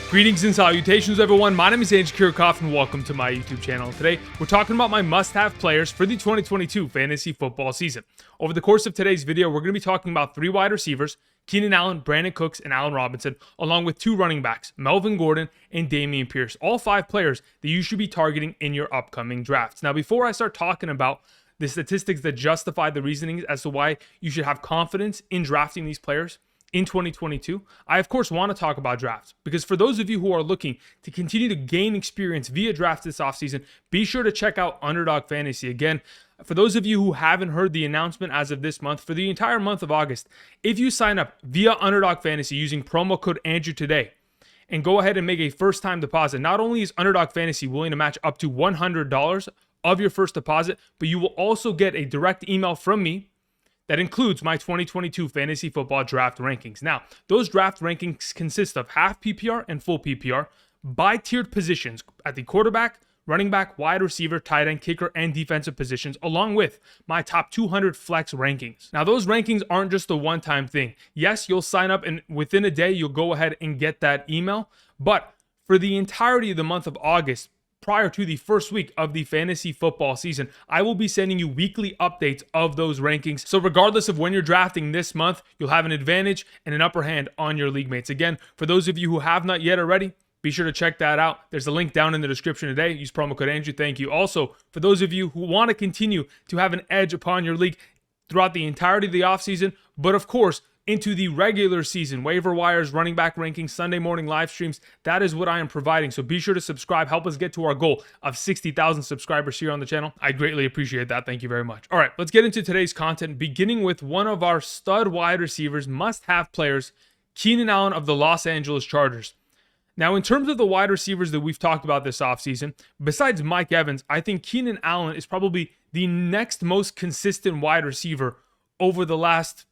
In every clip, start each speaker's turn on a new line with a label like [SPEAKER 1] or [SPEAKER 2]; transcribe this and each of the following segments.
[SPEAKER 1] Greetings and salutations, everyone. My name is Andrew Kirchhoff, and welcome to my YouTube channel. Today, we're talking about my must-have players for the 2022 fantasy football season. Over the course of today's video, we're going to be talking about 3 wide receivers, Keenan Allen, Brandin Cooks, and Allen Robinson, along with 2 running backs, Melvin Gordon and Dameon Pierce, all 5 players that you should be targeting in your upcoming drafts. Now, before I start talking about the statistics that justify the reasonings as to why you should have confidence in drafting these players in 2022, I of course want to talk about drafts, because for those of you who are looking to continue to gain experience via drafts this offseason, be sure to check out Underdog Fantasy. Again, for those of you who haven't heard the announcement as of this month, for the entire month of August, if you sign up via Underdog Fantasy using promo code Andrew today and go ahead and make a first-time deposit, not only is Underdog Fantasy willing to match up to $100 of your first deposit, but you will also get a direct email from me that includes my 2022 fantasy football draft rankings. Now, those draft rankings consist of half PPR and full PPR by tiered positions at the quarterback, running back, wide receiver, tight end, kicker, and defensive positions, along with my top 200 flex rankings. Now, those rankings aren't just a one-time thing. Yes, you'll sign up and within a day, you'll go ahead and get that email. But for the entirety of the month of August, prior to the first week of the fantasy football season, I will be sending you weekly updates of those rankings. So regardless of when you're drafting this month, you'll have an advantage and an upper hand on your league mates. Again, for those of you who have not yet already, be sure to check that out. There's a link down in the description today. Use promo code Andrew. Thank you. Also, for those of you who want to continue to have an edge upon your league throughout the entirety of the offseason, but of course, into the regular season, waiver wires, running back rankings, Sunday morning live streams, that is what I am providing. So be sure to subscribe. Help us get to our goal of 60,000 subscribers here on the channel. I greatly appreciate that. Thank you very much. All right, let's get into today's content, beginning with one of our stud wide receivers, must-have players, Keenan Allen of the Los Angeles Chargers. Now, in terms of the wide receivers that we've talked about this offseason, besides Mike Evans, I think Keenan Allen is probably the next most consistent wide receiver over the last,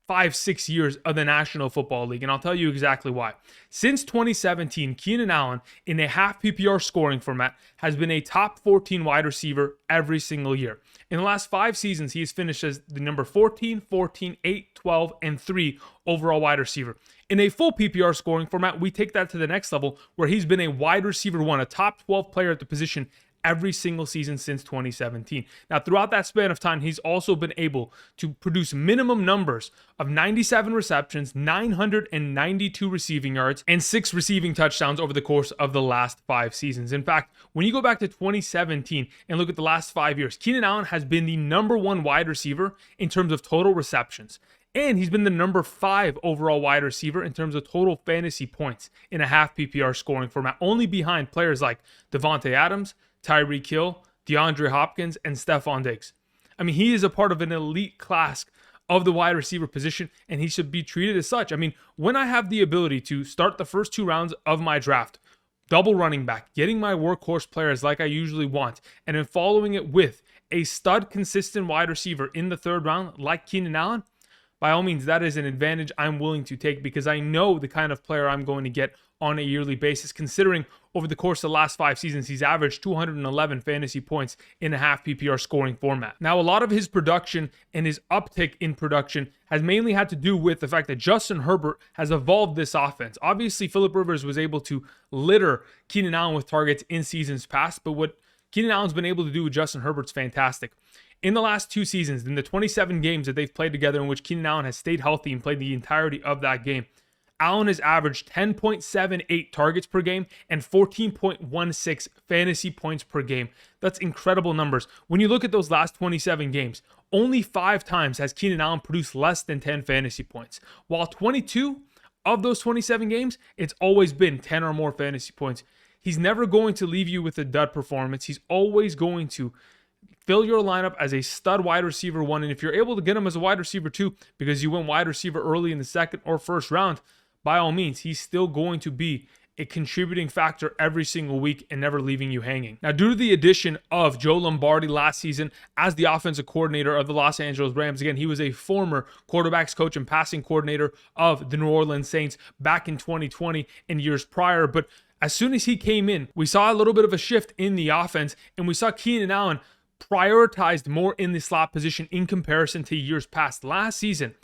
[SPEAKER 1] 5-6 years of the National Football League, and I'll tell you exactly why. Since 2017, Keenan Allen, in a half PPR scoring format, has been a top 14 wide receiver every single year. In the last 5 seasons, he has finished as the number 14, 14, 8, 12, and 3 overall wide receiver. In a full PPR scoring format, we take that to the next level, where he's been a wide receiver 1, a top 12 player at the position every single season since 2017. Now, throughout that span of time, he's also been able to produce minimum numbers of 97 receptions, 992 receiving yards, and 6 receiving touchdowns over the course of the last 5 seasons. In fact, when you go back to 2017 and look at the last 5 years, Keenan Allen has been the number 1 wide receiver in terms of total receptions. And he's been the number 5 overall wide receiver in terms of total fantasy points in a half PPR scoring format, only behind players like Devontae Adams, Tyreek Hill, DeAndre Hopkins, and Stephon Diggs. I mean, he is a part of an elite class of the wide receiver position, and he should be treated as such. I mean, when I have the ability to start the first 2 rounds of my draft, double running back, getting my workhorse players like I usually want, and then following it with a stud consistent wide receiver in the 3rd round like Keenan Allen, by all means, that is an advantage I'm willing to take, because I know the kind of player I'm going to get on a yearly basis, considering over the course of the last 5 seasons, he's averaged 211 fantasy points in a half PPR scoring format. Now, a lot of his production and his uptick in production has mainly had to do with the fact that Justin Herbert has evolved this offense. Obviously, Phillip Rivers was able to litter Keenan Allen with targets in seasons past, but what Keenan Allen's been able to do with Justin Herbert's fantastic. In the last 2 seasons, in the 27 games that they've played together in which Keenan Allen has stayed healthy and played the entirety of that game, Allen has averaged 10.78 targets per game and 14.16 fantasy points per game. That's incredible numbers. When you look at those last 27 games, only 5 times has Keenan Allen produced less than 10 fantasy points. While 22 of those 27 games, it's always been 10 or more fantasy points. He's never going to leave you with a dud performance. He's always going to fill your lineup as a stud wide receiver 1. And if you're able to get him as a wide receiver 2 because you went wide receiver early in the 2nd or 1st round, by all means, he's still going to be a contributing factor every single week and never leaving you hanging. Now, due to the addition of Joe Lombardi last season as the offensive coordinator of the Los Angeles Rams, again, he was a former quarterbacks coach and passing coordinator of the New Orleans Saints back in 2020 and years prior. But as soon as he came in, we saw a little bit of a shift in the offense, and we saw Keenan Allen prioritized more in the slot position in comparison to years past. Last season,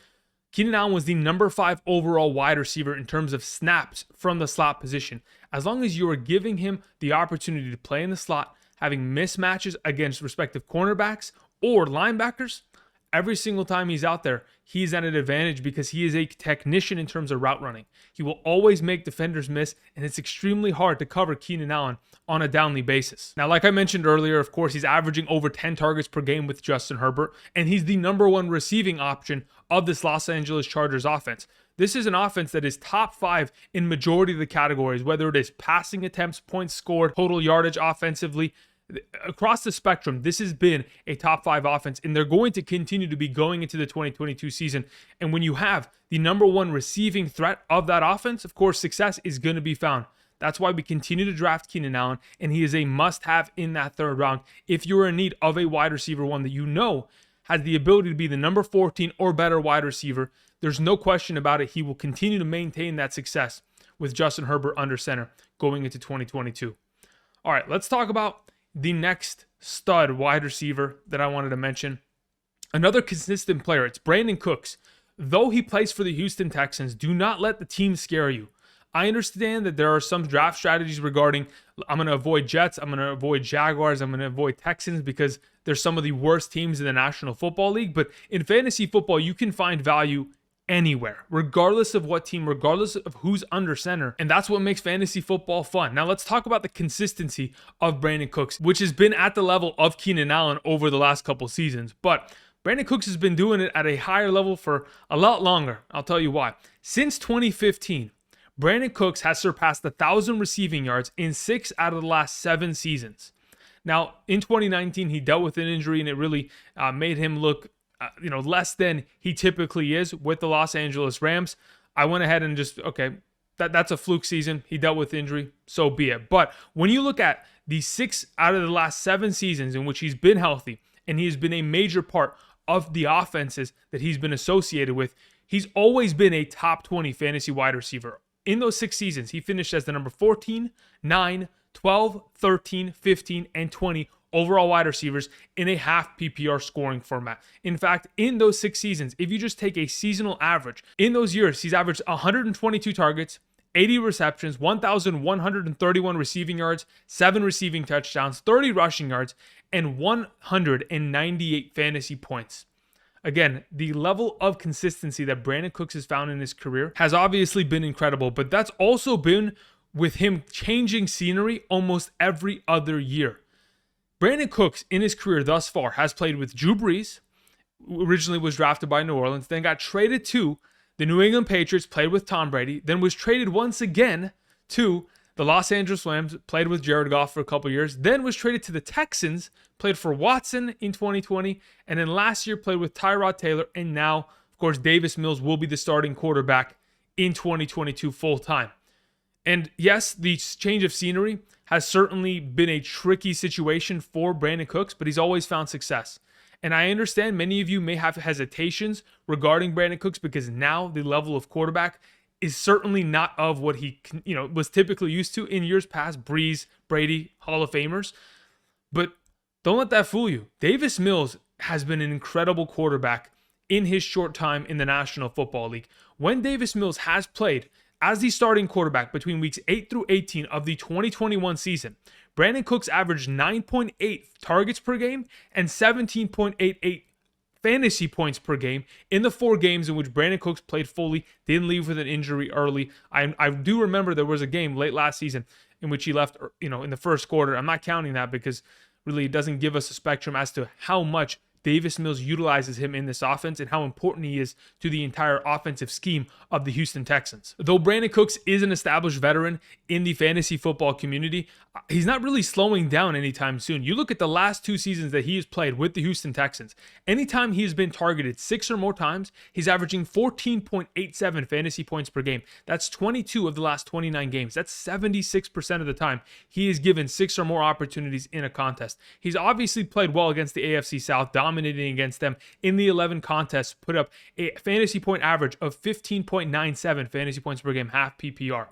[SPEAKER 1] Keenan Allen was the number 5 overall wide receiver in terms of snaps from the slot position. As long as you are giving him the opportunity to play in the slot, having mismatches against respective cornerbacks or linebackers, every single time he's out there, he's at an advantage because he is a technician in terms of route running. He will always make defenders miss, and it's extremely hard to cover Keenan Allen on a downly basis. Now, like I mentioned earlier, of course, he's averaging over 10 targets per game with Justin Herbert, and he's the number 1 receiving option of this Los Angeles Chargers offense. This is an offense that is top 5 in majority of the categories, whether it is passing attempts, points scored, total yardage offensively. Across the spectrum, this has been a top 5 offense, and they're going to continue to be going into the 2022 season. And when you have the number 1 receiving threat of that offense, of course, success is going to be found. That's why we continue to draft Keenan Allen, and he is a must-have in that 3rd round if you're in need of a wide receiver one that you know has the ability to be the number 14 or better wide receiver. There's no question about it. He will continue to maintain that success with Justin Herbert under center going into 2022. All right, let's talk about the next stud wide receiver that I wanted to mention. Another consistent player, it's Brandin Cooks. Though he plays for the Houston Texans, do not let the team scare you. I understand that there are some draft strategies regarding, I'm going to avoid Jets, I'm going to avoid Jaguars, I'm going to avoid Texans because they're some of the worst teams in the National Football League. But in fantasy football, you can find value anywhere, regardless of what team, regardless of who's under center. And that's what makes fantasy football fun. Now let's talk about the consistency of Brandin Cooks, which has been at the level of Keenan Allen over the last couple seasons. But Brandin Cooks has been doing it at a higher level for a lot longer. I'll tell you why. Since 2015, Brandin Cooks has surpassed 1,000 receiving yards in 6 out of the last 7 seasons. Now, in 2019, he dealt with an injury, and it really made him look less than he typically is with the Los Angeles Rams. I went ahead and just, that's a fluke season. He dealt with injury, so be it. But when you look at the 6 out of the last 7 seasons in which he's been healthy, and he's been a major part of the offenses that he's been associated with, he's always been a top 20 fantasy wide receiver. In those 6 seasons, he finished as the number 14, 9, 12, 13, 15, and 20 overall wide receivers in a half PPR scoring format. In fact, in those 6 seasons, if you just take a seasonal average, in those years, he's averaged 122 targets, 80 receptions, 1,131 receiving yards, 7 receiving touchdowns, 30 rushing yards, and 198 fantasy points. Again, the level of consistency that Brandin Cooks has found in his career has obviously been incredible, but that's also been with him changing scenery almost every other year. Brandin Cooks in his career thus far has played with Drew Brees, who originally was drafted by New Orleans, then got traded to the New England Patriots, played with Tom Brady, then was traded once again to the Los Angeles Rams, played with Jared Goff for a couple years, then was traded to the Texans, played for Watson in 2020, and then last year played with Tyrod Taylor, and now, of course, Davis Mills will be the starting quarterback in 2022 full-time. And yes, the change of scenery has certainly been a tricky situation for Brandin Cooks, but he's always found success. And I understand many of you may have hesitations regarding Brandin Cooks because now the level of quarterback is certainly not of what he was typically used to in years past. Brees, Brady, Hall of Famers. But don't let that fool you. Davis Mills has been an incredible quarterback in his short time in the National Football League. When Davis Mills has played as the starting quarterback between weeks 8 through 18 of the 2021 season, Brandin Cooks averaged 9.8 targets per game and 17.88 fantasy points per game in the 4 games in which Brandin Cooks played fully, didn't leave with an injury early. I do remember there was a game late last season in which he left, in the first quarter. I'm not counting that because really it doesn't give us a spectrum as to how much Davis Mills utilizes him in this offense and how important he is to the entire offensive scheme of the Houston Texans. Though Brandin Cooks is an established veteran in the fantasy football community, he's not really slowing down anytime soon. You look at the last 2 seasons that he has played with the Houston Texans. Anytime he has been targeted 6 or more times, he's averaging 14.87 fantasy points per game. That's 22 of the last 29 games. That's 76% of the time he is given 6 or more opportunities in a contest. He's obviously played well against the AFC South, dominating against them in the 11 contests, put up a fantasy point average of 15.97 fantasy points per game, half PPR.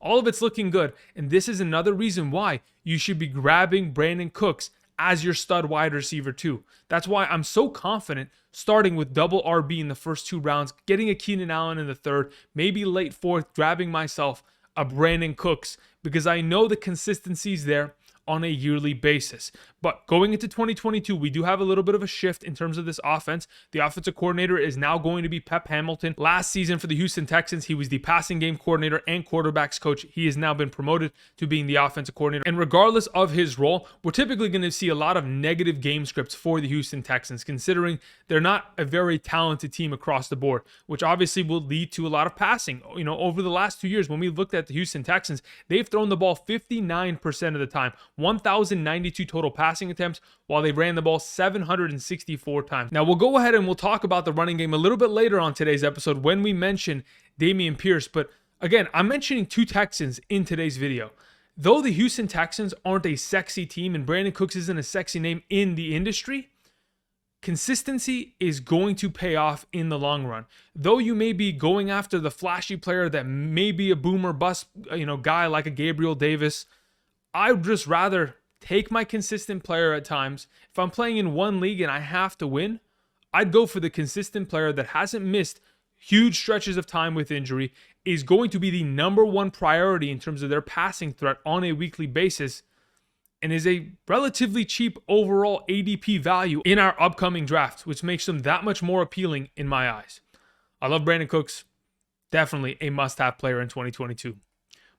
[SPEAKER 1] All of it's looking good, and this is another reason why you should be grabbing Brandin Cooks as your stud wide receiver too. That's why I'm so confident starting with double RB in the first 2 rounds, getting a Keenan Allen in the 3rd, maybe late 4th, grabbing myself a Brandin Cooks, because I know the consistency's there on a yearly basis. But going into 2022, we do have a little bit of a shift in terms of this offense. The offensive coordinator is now going to be Pep Hamilton. Last season for the Houston Texans, he was the passing game coordinator and quarterbacks coach. He has now been promoted to being the offensive coordinator. And regardless of his role, we're typically going to see a lot of negative game scripts for the Houston Texans, considering they're not a very talented team across the board, which obviously will lead to a lot of passing. You know, over the last 2 years, when we looked at the Houston Texans, they've thrown the ball 59% of the time, 1,092 total passing attempts, while they ran the ball 764 times. Now, we'll go ahead and we'll talk about the running game a little bit later on today's episode when we mention Dameon Pierce. But again, I'm mentioning 2 Texans in today's video. Though the Houston Texans aren't a sexy team and Brandin Cooks isn't a sexy name in the industry, consistency is going to pay off in the long run. Though you may be going after the flashy player that may be a boomer bust, guy like a Gabriel Davis, I'd just rather take my consistent player at times. If I'm playing in one league and I have to win, I'd go for the consistent player that hasn't missed huge stretches of time with injury, is going to be the number 1 priority in terms of their passing threat on a weekly basis, and is a relatively cheap overall ADP value in our upcoming draft, which makes them that much more appealing in my eyes. I love Brandin Cooks. Definitely a must-have player in 2022.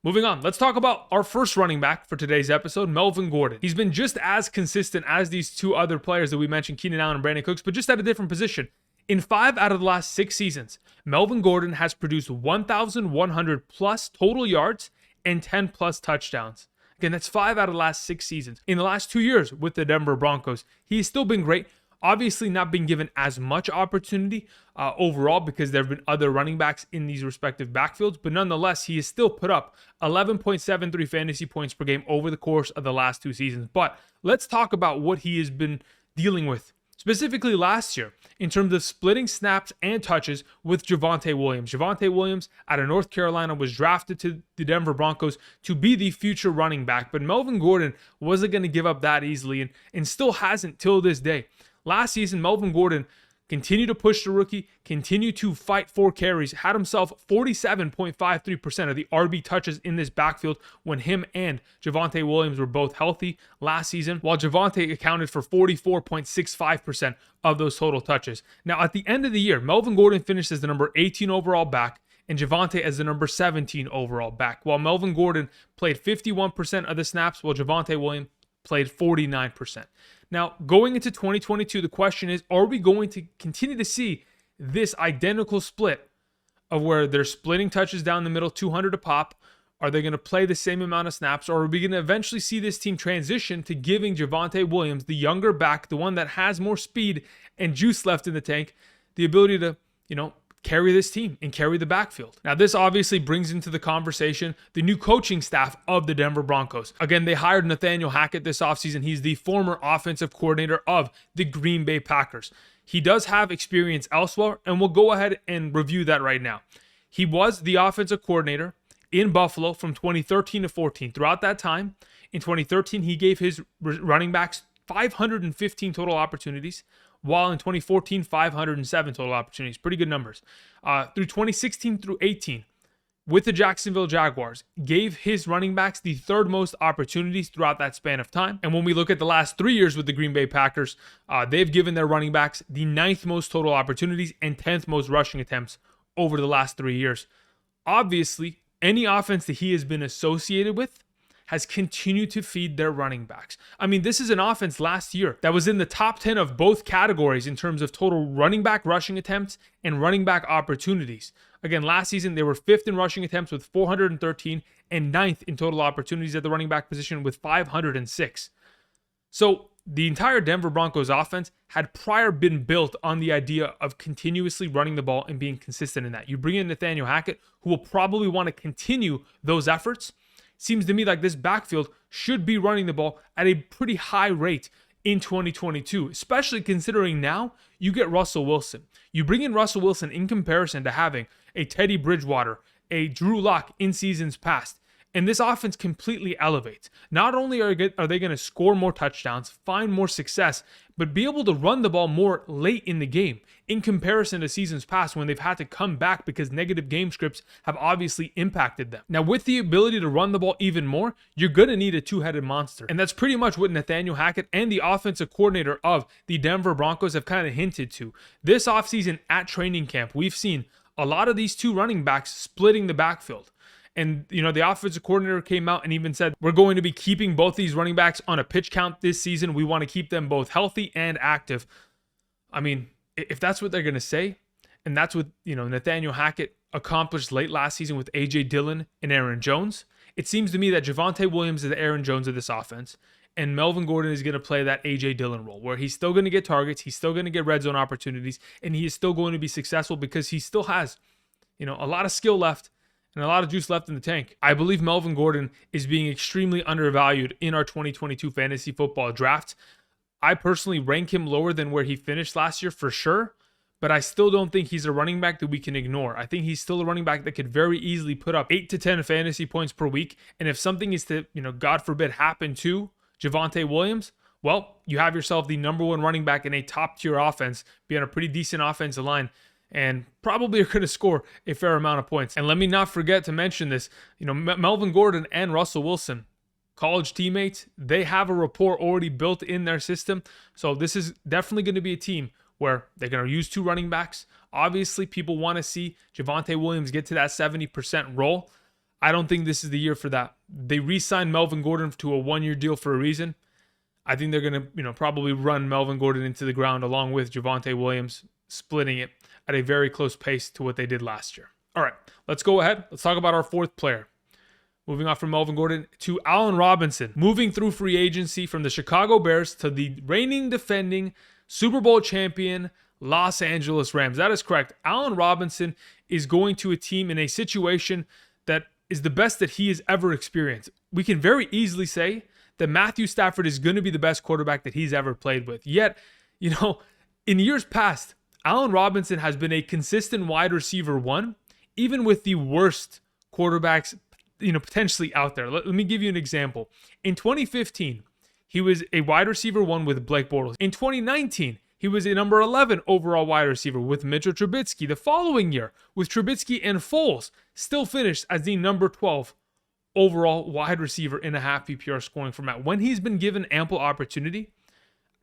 [SPEAKER 1] Moving on, let's talk about our first running back for today's episode, Melvin Gordon. He's been just as consistent as these 2 other players that we mentioned, Keenan Allen and Brandin Cooks, but just at a different position. In 5 out of the last 6 seasons, Melvin Gordon has produced 1,100 plus total yards and 10 plus touchdowns. Again, that's 5 out of the last 6 seasons. In the last 2 years with the Denver Broncos, he's still been great. Obviously not being given as much opportunity overall because there have been other running backs in these respective backfields, but nonetheless, he has still put up 11.73 fantasy points per game over the course of the last 2 seasons. But let's talk about what he has been dealing with, specifically last year, in terms of splitting snaps and touches with Javonte Williams. Javonte Williams out of North Carolina was drafted to the Denver Broncos to be the future running back, but Melvin Gordon wasn't going to give up that easily and still hasn't till this day. Last season, Melvin Gordon continued to push the rookie, continued to fight for carries, had himself 47.53% of the RB touches in this backfield when him and Javonte Williams were both healthy last season, while Javonte accounted for 44.65% of those total touches. Now, at the end of the year, Melvin Gordon finished as the number 18 overall back and Javonte as the number 17 overall back, while Melvin Gordon played 51% of the snaps, while Javonte Williams played 49%. Now, going into 2022, the question is, are we going to continue to see this identical split of where they're splitting touches down the middle, 200 a pop? Are they going to play the same amount of snaps, or are we going to eventually see this team transition to giving Javonte Williams, the younger back, the one that has more speed and juice left in the tank, the ability to, carry this team and carry the backfield? Now, this obviously brings into the conversation the new coaching staff of the Denver Broncos. Again, they hired Nathaniel Hackett this offseason. He's the former offensive coordinator of the Green Bay Packers. He does have experience elsewhere, and we'll go ahead and review that right now. He was the offensive coordinator in Buffalo from 2013 to 14. Throughout that time, in 2013, he gave his running backs 515 total opportunities, while in 2014, 507 total opportunities. Pretty good numbers. Through 2016 through 18, with the Jacksonville Jaguars, gave his running backs the 3rd most opportunities throughout that span of time. And when we look at the last 3 years with the Green Bay Packers, they've given their running backs the 9th most total opportunities and 10th most rushing attempts over the last 3 years. Obviously, any offense that he has been associated with has continued to feed their running backs. I mean, this is an offense last year that was in the top 10 of both categories in terms of total running back rushing attempts and running back opportunities. Again, last season, they were 5th in rushing attempts with 413 and 9th in total opportunities at the running back position with 506. So the entire Denver Broncos offense had prior been built on the idea of continuously running the ball and being consistent in that. You bring in Nathaniel Hackett, who will probably want to continue those efforts. Seems to me like this backfield should be running the ball at a pretty high rate in 2022, especially considering now you get Russell Wilson. You bring in Russell Wilson in comparison to having a Teddy Bridgewater, a Drew Lock in seasons past, And this offense completely elevates. Not only are they going to score more touchdowns, find more success, but be able to run the ball more late in the game in comparison to seasons past when they've had to come back because negative game scripts have obviously impacted them. Now, with the ability to run the ball even more, you're going to need a two-headed monster. And that's pretty much what Nathaniel Hackett and the offensive coordinator of the Denver Broncos have kind of hinted to. This offseason at training camp, we've seen a lot of these two running backs splitting the backfield. And, the offensive coordinator came out and even said, we're going to be keeping both these running backs on a pitch count this season. We want to keep them both healthy and active. I mean, if that's what they're going to say, and that's what, Nathaniel Hackett accomplished late last season with A.J. Dillon and Aaron Jones, it seems to me that Javonte Williams is the Aaron Jones of this offense, and Melvin Gordon is going to play that A.J. Dillon role, where he's still going to get targets, he's still going to get red zone opportunities, and he is still going to be successful because he still has, a lot of skill left and a lot of juice left in the tank. I believe Melvin Gordon is being extremely undervalued in our 2022 fantasy football draft. I personally rank him lower than where he finished last year for sure, but I still don't think he's a running back that we can ignore. I think he's still a running back that could very easily put up 8 to 10 fantasy points per week. And if something is to, God forbid, happen to Javonte Williams, well, you have yourself the number one running back in a top tier offense, be on a pretty decent offensive line, and probably are going to score a fair amount of points. And let me not forget to mention this, Melvin Gordon and Russell Wilson, college teammates, they have a rapport already built in their system. So this is definitely going to be a team where they're going to use two running backs. Obviously, people want to see Javonte Williams get to that 70% role. I don't think this is the year for that. They re-signed Melvin Gordon to a one-year deal for a reason. I think they're going to, probably run Melvin Gordon into the ground along with Javonte Williams, splitting it at a very close pace to what they did last year. All right, let's go ahead. Let's talk about our fourth player. Moving on from Melvin Gordon to Allen Robinson, moving through free agency from the Chicago Bears to the reigning defending Super Bowl champion Los Angeles Rams. That is correct. Allen Robinson is going to a team in a situation that is the best that he has ever experienced. We can very easily say that Matthew Stafford is going to be the best quarterback that he's ever played with. Yet, in years past, Allen Robinson has been a consistent wide receiver one, even with the worst quarterbacks, potentially out there. Let me give you an example. In 2015, he was a wide receiver one with Blake Bortles. In 2019, he was a number 11 overall wide receiver with Mitchell Trubisky. The following year, with Trubisky and Foles, still finished as the number 12 overall wide receiver in a half PPR scoring format. When he's been given ample opportunity,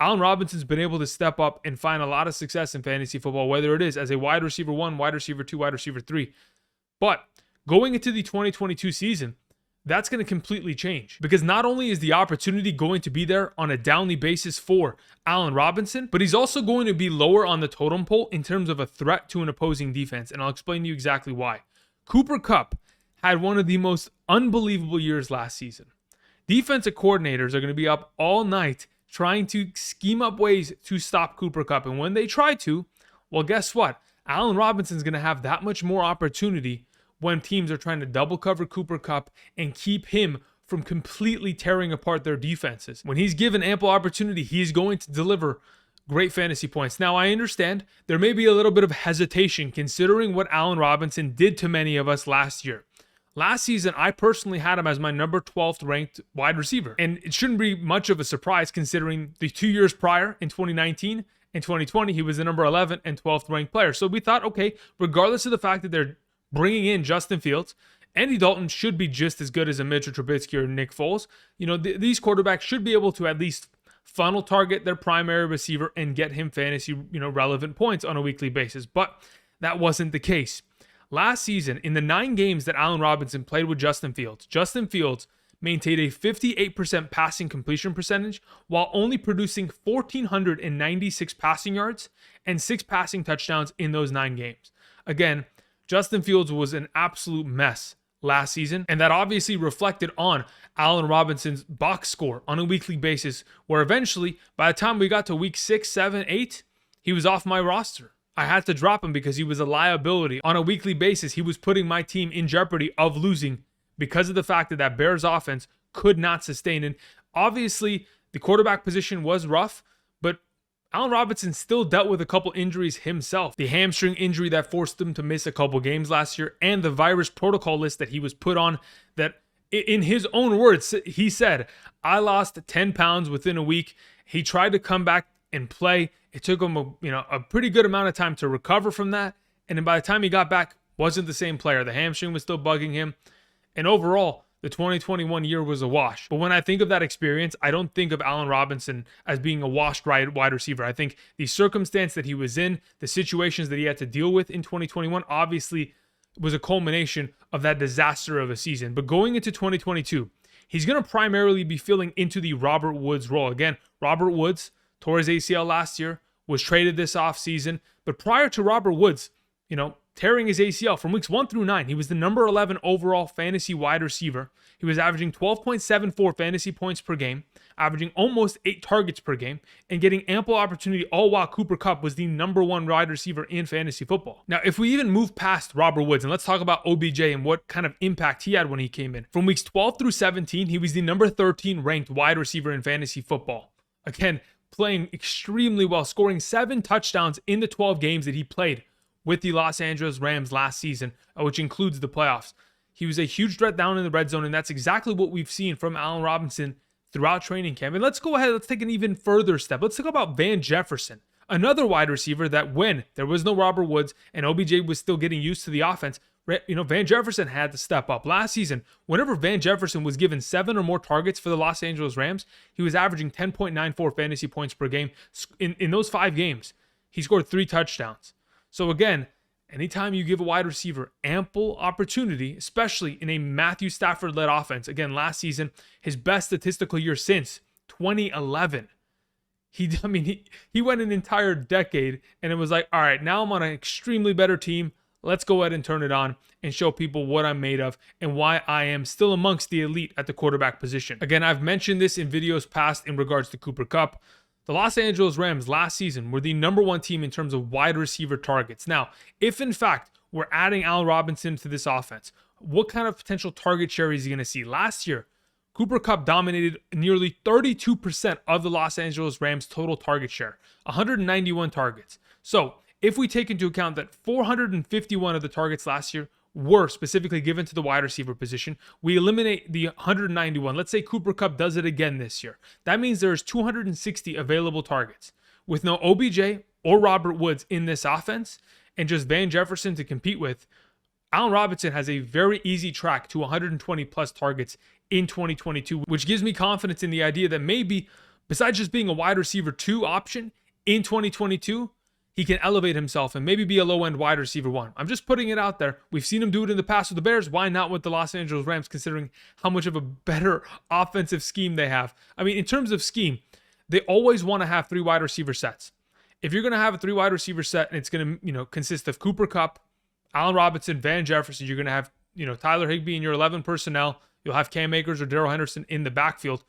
[SPEAKER 1] Allen Robinson's been able to step up and find a lot of success in fantasy football, whether it is as a wide receiver one, wide receiver two, wide receiver three. But going into the 2022 season, that's going to completely change, because not only is the opportunity going to be there on a downly basis for Allen Robinson, but he's also going to be lower on the totem pole in terms of a threat to an opposing defense. And I'll explain to you exactly why. Cooper Kupp had one of the most unbelievable years last season. Defensive coordinators are going to be up all night trying to scheme up ways to stop Cooper Kupp. And when they try to, well, guess what? Allen Robinson's going to have that much more opportunity when teams are trying to double cover Cooper Kupp and keep him from completely tearing apart their defenses. When he's given ample opportunity, he's going to deliver great fantasy points. Now, I understand there may be a little bit of hesitation considering what Allen Robinson did to many of us last year. Last season, I personally had him as my number 12th ranked wide receiver. And it shouldn't be much of a surprise considering the 2 years prior in 2019 and 2020, he was the number 11 and 12th ranked player. So we thought, okay, regardless of the fact that they're bringing in Justin Fields, Andy Dalton should be just as good as a Mitchell Trubisky or Nick Foles. These quarterbacks should be able to at least funnel target their primary receiver and get him fantasy, relevant points on a weekly basis. But that wasn't the case. Last season, in the 9 games that Allen Robinson played with Justin Fields maintained a 58% passing completion percentage while only producing 1,496 passing yards and 6 passing touchdowns in those 9 games. Again, Justin Fields was an absolute mess last season, and that obviously reflected on Allen Robinson's box score on a weekly basis, where eventually, by the time we got to week 6, 7, 8, he was off my roster. I had to drop him because he was a liability. On a weekly basis, he was putting my team in jeopardy of losing because of the fact that Bears offense could not sustain. And obviously, the quarterback position was rough, but Allen Robinson still dealt with a couple injuries himself. The hamstring injury that forced him to miss a couple games last year, and the virus protocol list that he was put on that In his own words, he said, I lost 10 pounds within a week. He tried to come back and play. It took him a pretty good amount of time to recover from that. And then by the time he got back, wasn't the same player. The hamstring was still bugging him. And overall, the 2021 year was a wash. But when I think of that experience, I don't think of Allen Robinson as being a washed wide receiver. I think the circumstance that he was in, the situations that he had to deal with in 2021, obviously was a culmination of that disaster of a season. But going into 2022, he's going to primarily be filling into the Robert Woods role. Again, Robert Woods tore his ACL last year, was traded this offseason. But prior to Robert Woods, tearing his ACL from weeks 1 through 9, he was the number 11 overall fantasy wide receiver. He was averaging 12.74 fantasy points per game, averaging almost 8 targets per game, and getting ample opportunity, all while Cooper Kupp was the number 1 wide receiver in fantasy football. Now, if we even move past Robert Woods, and let's talk about OBJ and what kind of impact he had when he came in. From weeks 12 through 17, he was the number 13 ranked wide receiver in fantasy football. Again, playing extremely well, scoring 7 touchdowns in the 12 games that he played with the Los Angeles Rams last season, which includes the playoffs. He was a huge threat down in the red zone, and that's exactly what we've seen from Allen Robinson throughout training camp. And let's go ahead, let's take an even further step. Let's talk about Van Jefferson, another wide receiver that when there was no Robert Woods and OBJ was still getting used to the offense, Van Jefferson had to step up. Last season, whenever Van Jefferson was given 7 or more targets for the Los Angeles Rams, he was averaging 10.94 fantasy points per game. In those 5 games, he scored 3 touchdowns. So again, anytime you give a wide receiver ample opportunity, especially in a Matthew Stafford-led offense, again, last season, his best statistical year since 2011. He went an entire decade, and it was like, all right, now I'm on an extremely better team. Let's go ahead and turn it on and show people what I'm made of and why I am still amongst the elite at the quarterback position. Again, I've mentioned this in videos past in regards to Cooper Kupp. The Los Angeles Rams last season were the number 1 team in terms of wide receiver targets. Now, if in fact we're adding Allen Robinson to this offense, what kind of potential target share is he going to see? Last year, Cooper Kupp dominated nearly 32% of the Los Angeles Rams' total target share, 191 targets. So, if we take into account that 451 of the targets last year were specifically given to the wide receiver position, we eliminate the 191. Let's say Cooper Kupp does it again this year. That means there's 260 available targets. With no OBJ or Robert Woods in this offense and just Van Jefferson to compete with, Allen Robinson has a very easy track to 120 plus targets in 2022, which gives me confidence in the idea that maybe, besides just being a wide receiver 2 option in 2022, he can elevate himself and maybe be a low-end wide receiver 1. I'm just putting it out there. We've seen him do it in the past with the Bears. Why not with the Los Angeles Rams, considering how much of a better offensive scheme they have? In terms of scheme, they always want to have 3 wide receiver sets. If you're going to have a 3 wide receiver set and it's going to, consist of Cooper Kupp, Allen Robinson, Van Jefferson, you're going to have, Tyler Higbee in your 11 personnel. You'll have Cam Akers or Darrell Henderson in the backfield.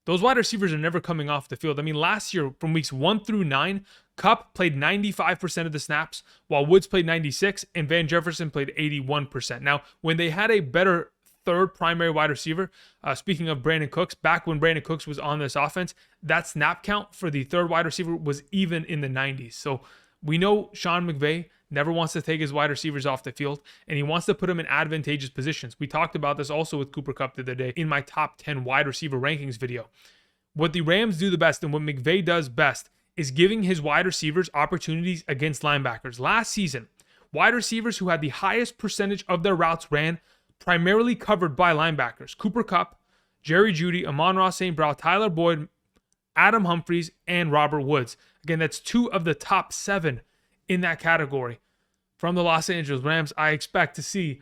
[SPEAKER 1] Those wide receivers are never coming off the field. Last year, from weeks 1 through 9, Kupp played 95% of the snaps, while Woods played 96%, and Van Jefferson played 81%. Now, when they had a better third primary wide receiver, speaking of Brandin Cooks, back when Brandin Cooks was on this offense, that snap count for the third wide receiver was even in the 90s. So we know Sean McVay never wants to take his wide receivers off the field, and he wants to put them in advantageous positions. We talked about this also with Cooper Kupp the other day in my top 10 wide receiver rankings video. What the Rams do the best and what McVay does best is giving his wide receivers opportunities against linebackers. Last season, wide receivers who had the highest percentage of their routes ran primarily covered by linebackers. Cooper Kupp, Jerry Jeudy, Amon-Ra St. Brown, Tyler Boyd, Adam Humphries, and Robert Woods. Again, that's 2 of the top 7 in that category. From the Los Angeles Rams, I expect to see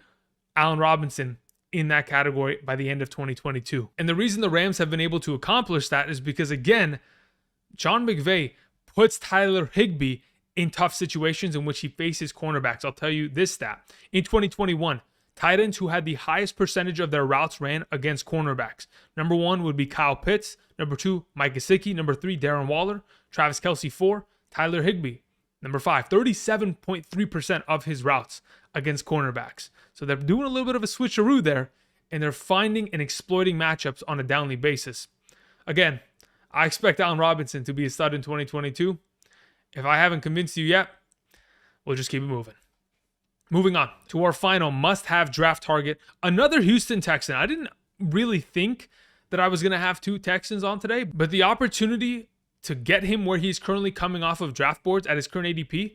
[SPEAKER 1] Allen Robinson in that category by the end of 2022. And the reason the Rams have been able to accomplish that is because, again, Sean McVay puts Tyler Higbee in tough situations in which he faces cornerbacks. I'll tell you this stat. In 2021, tight ends who had the highest percentage of their routes ran against cornerbacks. Number 1 would be Kyle Pitts. Number 2, Mike Gesicki. Number 3, Darren Waller. Travis Kelce, 4. Tyler Higbee. Number 5, 37.3% of his routes against cornerbacks. So they're doing a little bit of a switcheroo there, and they're finding and exploiting matchups on a downly basis. Again, I expect Allen Robinson to be a stud in 2022. If I haven't convinced you yet, we'll just keep it moving. Moving on to our final must-have draft target, another Houston Texan. I didn't really think that I was going to have 2 Texans on today, but the opportunity to get him where he's currently coming off of draft boards at his current ADP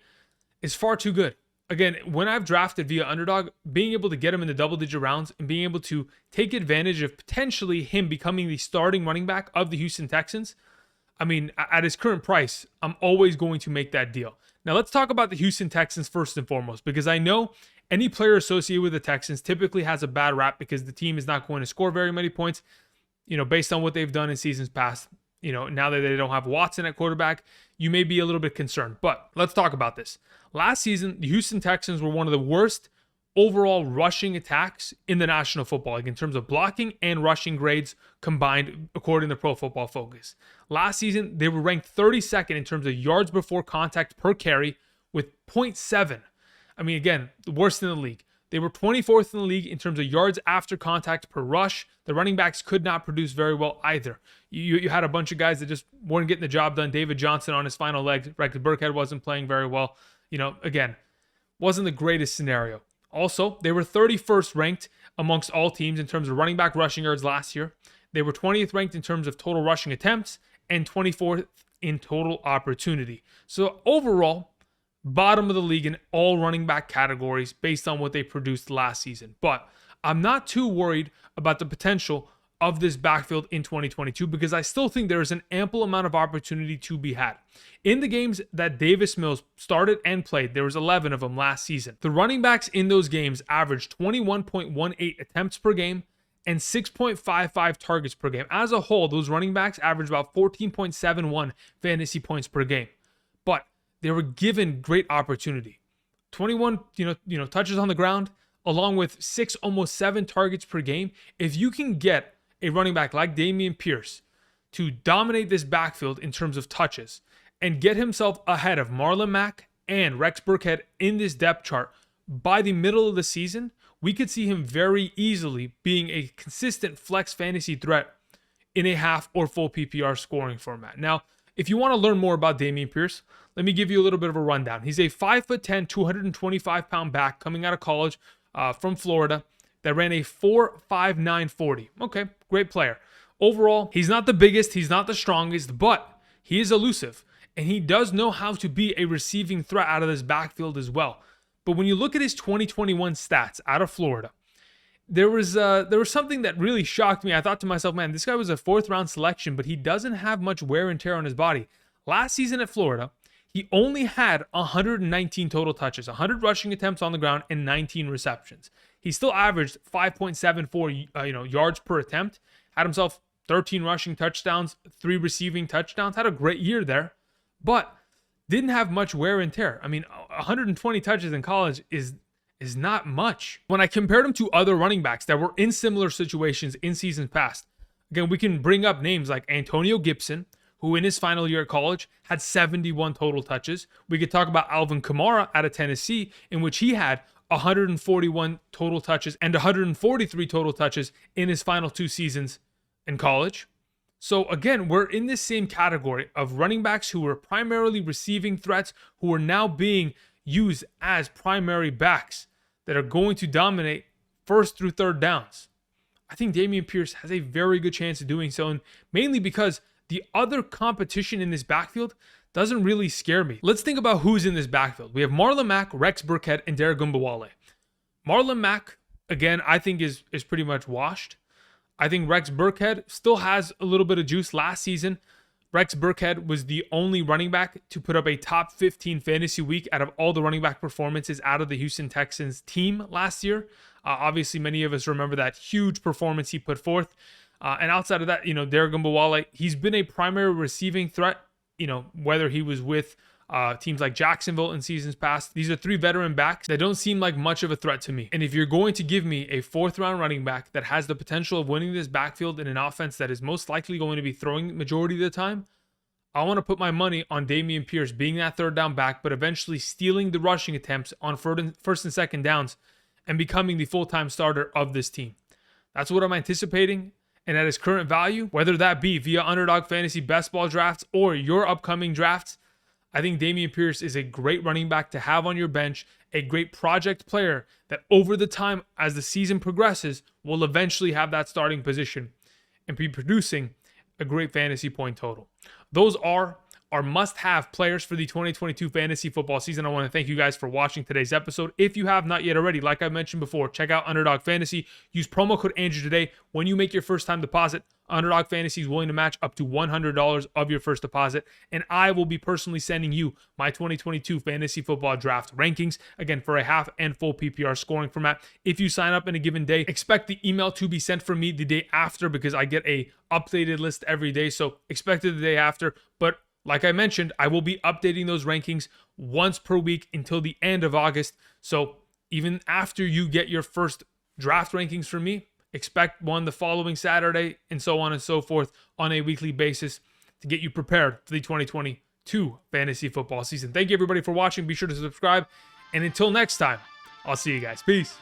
[SPEAKER 1] is far too good. Again, when I've drafted via underdog, being able to get him in the double-digit rounds and being able to take advantage of potentially him becoming the starting running back of the Houston Texans, I mean, at his current price, I'm always going to make that deal. Now, let's talk about the Houston Texans first and foremost, because I know any player associated with the Texans typically has a bad rap because the team is not going to score very many points, based on what they've done in seasons past. Now that they don't have Watson at quarterback, you may be a little bit concerned. But let's talk about this. Last season, the Houston Texans were one of the worst overall rushing attacks in the National Football League in terms of blocking and rushing grades combined, according to Pro Football Focus. Last season, they were ranked 32nd in terms of yards before contact per carry with 0.7. I mean, again, the worst in the league. They were 24th in the league in terms of yards after contact per rush. The running backs could not produce very well either. You had a bunch of guys that just weren't getting the job done. David Johnson on his final leg. Rex Burkhead wasn't playing very well. Again, wasn't the greatest scenario. Also, they were 31st ranked amongst all teams in terms of running back rushing yards last year. They were 20th ranked in terms of total rushing attempts and 24th in total opportunity. So overall, bottom of the league in all running back categories based on what they produced last season. But I'm not too worried about the potential of this backfield in 2022 because I still think there is an ample amount of opportunity to be had. In the games that Davis Mills started and played, there was 11 of them last season. The running backs in those games averaged 21.18 attempts per game and 6.55 targets per game. As a whole, those running backs averaged about 14.71 fantasy points per game. But they were given great opportunity. 21, touches on the ground, along with 6, almost 7 targets per game. If you can get a running back like Dameon Pierce to dominate this backfield in terms of touches and get himself ahead of Marlon Mack and Rex Burkhead in this depth chart by the middle of the season, we could see him very easily being a consistent flex fantasy threat in a half or full PPR scoring format. Now, if you want to learn more about Dameon Pierce, let me give you a little bit of a rundown. He's a 5'10", 225-pound back coming out of college from Florida that ran a 4.59 40. Okay, great player. Overall, he's not the biggest, he's not the strongest, but he is elusive, and he does know how to be a receiving threat out of this backfield as well. But when you look at his 2021 stats out of Florida, there was something that really shocked me. I thought to myself, man, this guy was a 4th-round selection, but he doesn't have much wear and tear on his body. Last season at Florida, he only had 119 total touches, 100 rushing attempts on the ground, and 19 receptions. He still averaged 5.74 yards per attempt, had himself 13 rushing touchdowns, 3 receiving touchdowns, had a great year there, but didn't have much wear and tear. I mean, 120 touches in college is not much. When I compared him to other running backs that were in similar situations in seasons past, again, we can bring up names like Antonio Gibson, who in his final year at college had 71 total touches. We could talk about Alvin Kamara out of Tennessee, in which he had 141 total touches and 143 total touches in his final 2 seasons in college. So again, we're in this same category of running backs who were primarily receiving threats, who are now being used as primary backs that are going to dominate 1st through 3rd downs. I think Dameon Pierce has a very good chance of doing so, and mainly because the other competition in this backfield doesn't really scare me. Let's think about who's in this backfield. We have Marlon Mack, Rex Burkhead, and Derek Gumbawale. Marlon Mack, again, I think is pretty much washed. I think Rex Burkhead still has a little bit of juice. Last season, Rex Burkhead was the only running back to put up a top 15 fantasy week out of all the running back performances out of the Houston Texans team last year. Obviously, many of us remember that huge performance he put forth. And outside of that, Derek Gumbawale, he's been a primary receiving threat, whether he was with teams like Jacksonville in seasons past. These are 3 veteran backs that don't seem like much of a threat to me. And if you're going to give me a 4th-round running back that has the potential of winning this backfield in an offense that is most likely going to be throwing the majority of the time, I want to put my money on Dameon Pierce being that 3rd down back, but eventually stealing the rushing attempts on 1st and 2nd downs and becoming the full-time starter of this team. That's what I'm anticipating. And at his current value, whether that be via Underdog Fantasy Best Ball drafts or your upcoming drafts, I think Dameon Pierce is a great running back to have on your bench a great project player that over the time as the season progresses will eventually have that starting position and be producing a great fantasy point total. Those are our must-have players for the 2022 fantasy football season. I want to thank you guys for watching today's episode. If you have not yet already, like I mentioned before, check out Underdog Fantasy. Use promo code Andrew today. When you make your first-time deposit, Underdog Fantasy is willing to match up to $100 of your first deposit, and I will be personally sending you my 2022 fantasy football draft rankings, again, for a half and full PPR scoring format. If you sign up in a given day, expect the email to be sent from me the day after because I get a updated list every day, so expect it the day after. But like I mentioned, I will be updating those rankings once per week until the end of August. So even after you get your first draft rankings from me, expect one the following Saturday and so on and so forth on a weekly basis to get you prepared for the 2022 fantasy football season. Thank you everybody for watching. Be sure to subscribe. And until next time, I'll see you guys. Peace.